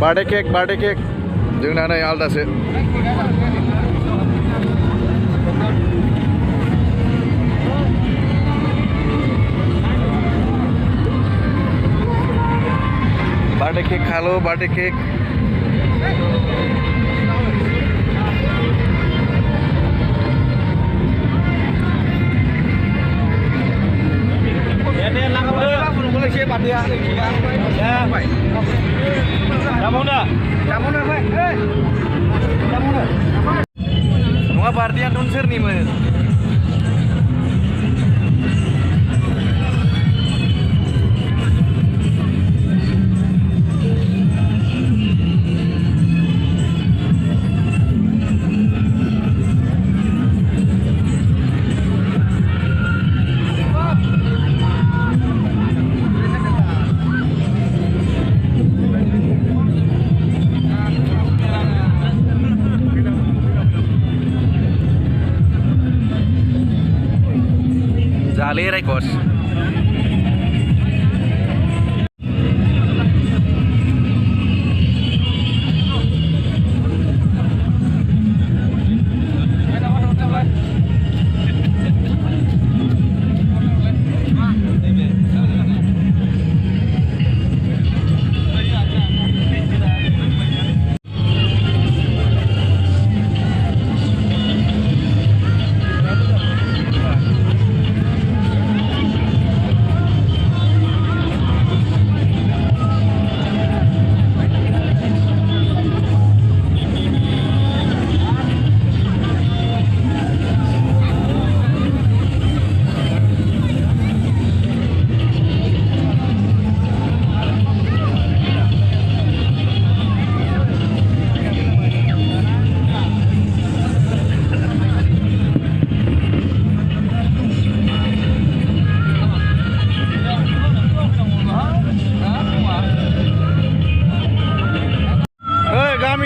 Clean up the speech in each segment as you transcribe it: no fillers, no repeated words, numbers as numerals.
Birthday cake जोंना नै आलदासो बार्थडे केक खालो birthday cake Nggak partian unsur nih mas. Jali rekos.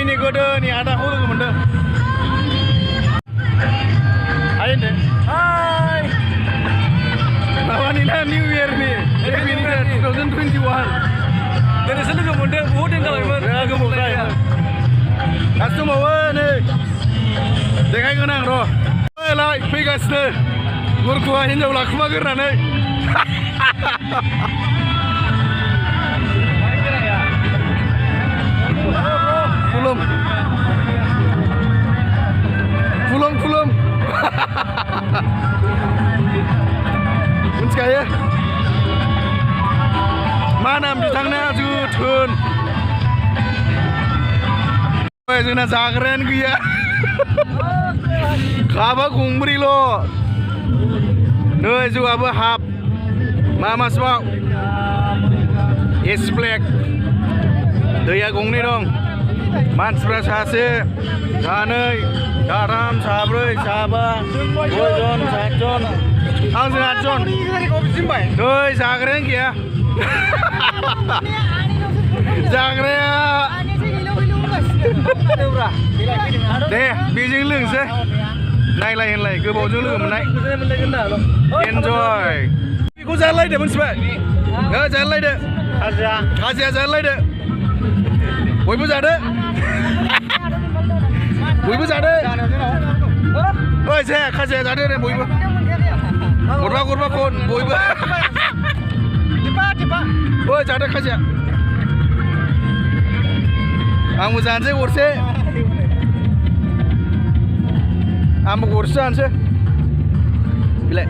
Ini kode nih ada aku tuh bener. Hai deh. Hai. Lawan ini New Year nih. Happy New Year 2021. Dari sana ke monde, voting kalau iman. Ya ke monde. Kastu mau nih. Dekai kenang roh. Lah, pegas deh. Gurkuah ini ulah kemager nih. Fulum. Unskah ya? Mana bitangnya jutun? जोंना जाग्रायानो गैया खाबा गंब्रैल' नै जौआबो हाफ मा मासबाव एसप्लेक दैया गंनै दं मानसिफ्रा सासे सानै साथाम साब्रै साबा सयजन सातजन आंजों आठजन नै जाग्रायानो गैया जाग्राया दे बेजों लोंसै नायलाय होनलाय गोबावजों लोगो मोननाय एन्जय बेखौ जालायदो मोनथिबाय जालायदो खाजिया जालायदो बयबो जादो बयबो जादो ओइ जाया खाजिया जादो दे बयबो गरबा खन बयबो ओइ जादो खाजिया आंबो जानोसै गरसे आंबो गरसे जानोसै बिलाय